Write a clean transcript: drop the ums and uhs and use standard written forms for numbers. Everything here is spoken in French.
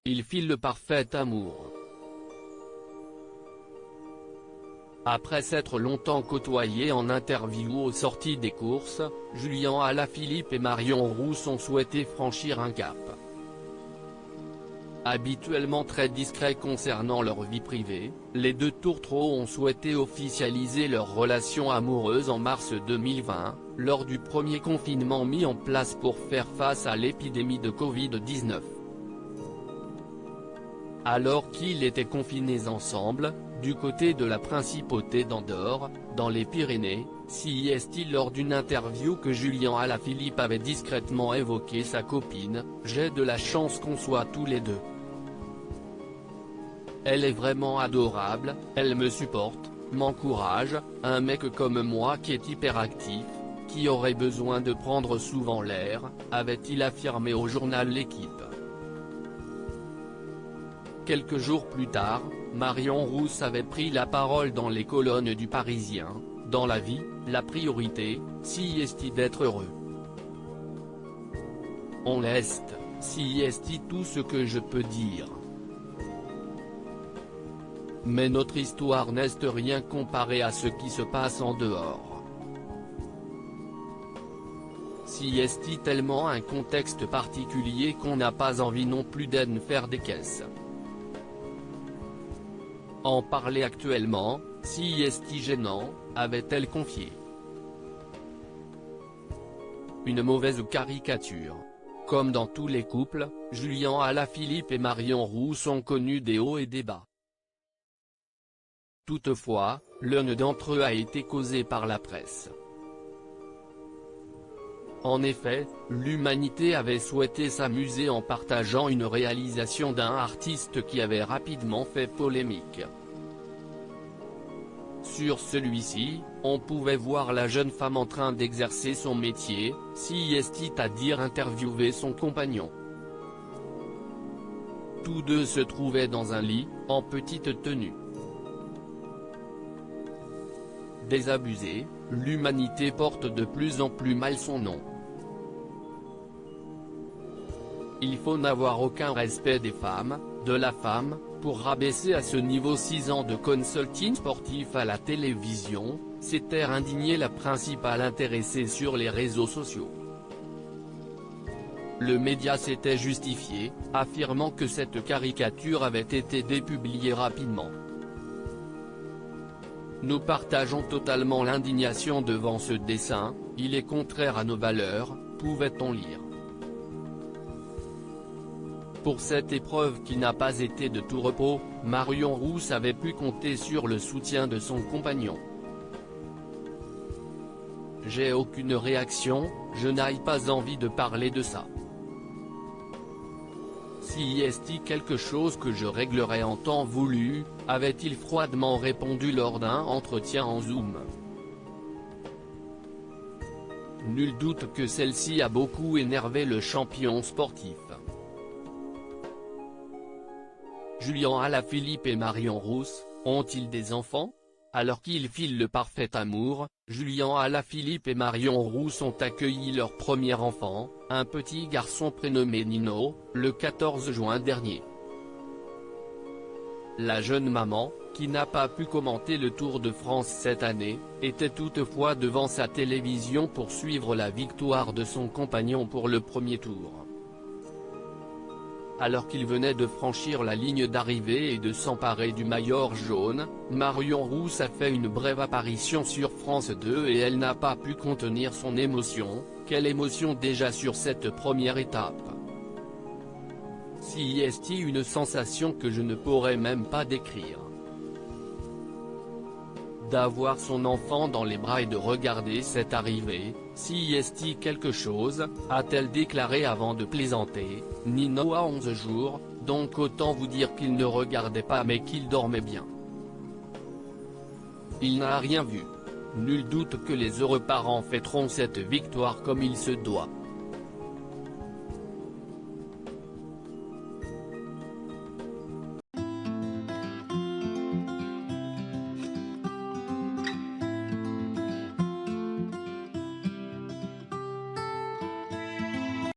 il file le parfait amour. Après s'être longtemps côtoyés en interview aux sorties des courses, Julien Alaphilippe et Marion Rousse ont souhaité franchir un cap. Habituellement très discrets concernant leur vie privée, les deux tourtereaux ont souhaité officialiser leur relation amoureuse en mars 2020, lors du premier confinement mis en place pour faire face à l'épidémie de Covid-19. Alors qu'ils étaient confinés ensemble, du côté de la principauté d'Andorre, dans les Pyrénées, CIST lors d'une interview que Julien Alaphilippe avait discrètement évoqué sa copine, « J'ai de la chance qu'on soit tous les deux. Elle est vraiment adorable, elle me supporte, m'encourage, un mec comme moi qui est hyperactif, qui aurait besoin de prendre souvent l'air », avait-il affirmé au journal L'Équipe. Quelques jours plus tard, Marion Rousse avait pris la parole dans les colonnes du Parisien. « Dans la vie, la priorité, si est d'être heureux. On laisse, si est tout ce que je peux dire. Mais notre histoire n'est rien comparé à ce qui se passe en dehors. Si est tellement un contexte particulier qu'on n'a pas envie non plus d'en faire des caisses. En parler actuellement, si est gênant, avait-elle confié. Une mauvaise caricature. Comme dans tous les couples, Julien Alaphilippe et Marion Rousse ont connu des hauts et des bas. Toutefois, l'un d'entre eux a été causé par la presse. En effet, l'Humanité avait souhaité s'amuser en partageant une réalisation d'un artiste qui avait rapidement fait polémique. Sur celui-ci, on pouvait voir la jeune femme en train d'exercer son métier, c'est-à-dire interviewer son compagnon. Tous deux se trouvaient dans un lit, en petite tenue. Désabusé, l'Humanité porte de plus en plus mal son nom. Il faut n'avoir aucun respect des femmes, de la femme, pour rabaisser à ce niveau 6 ans de consulting sportif à la télévision, s'était indignée la principale intéressée sur les réseaux sociaux. Le média s'était justifié, affirmant que cette caricature avait été dépubliée rapidement. Nous partageons totalement l'indignation devant ce dessin, il est contraire à nos valeurs, pouvait-on lire. Pour cette épreuve qui n'a pas été de tout repos, Marion Rousse avait pu compter sur le soutien de son compagnon. J'ai aucune réaction, je n'ai pas envie de parler de ça. Si est-il quelque chose que je réglerai en temps voulu, avait-il froidement répondu lors d'un entretien en Zoom. Nul doute que celle-ci a beaucoup énervé le champion sportif. Julien Alaphilippe et Marion Rousse, ont-ils des enfants? Alors qu'ils filent le parfait amour, Julien Alaphilippe et Marion Rousse ont accueilli leur premier enfant, un petit garçon prénommé Nino, le 14 juin dernier. La jeune maman, qui n'a pas pu commenter le Tour de France cette année, était toutefois devant sa télévision pour suivre la victoire de son compagnon pour le premier tour. Alors qu'il venait de franchir la ligne d'arrivée et de s'emparer du maillot jaune, Marion Rousse a fait une brève apparition sur France 2 et elle n'a pas pu contenir son émotion. Quelle émotion déjà sur cette première étape. Si est une sensation que je ne pourrais même pas décrire. D'avoir son enfant dans les bras et de regarder cette arrivée, si est quelque chose, a-t-elle déclaré avant de plaisanter. Nino a 11 jours, donc autant vous dire qu'il ne regardait pas mais qu'il dormait bien. Il n'a rien vu. Nul doute que les heureux parents fêteront cette victoire comme il se doit.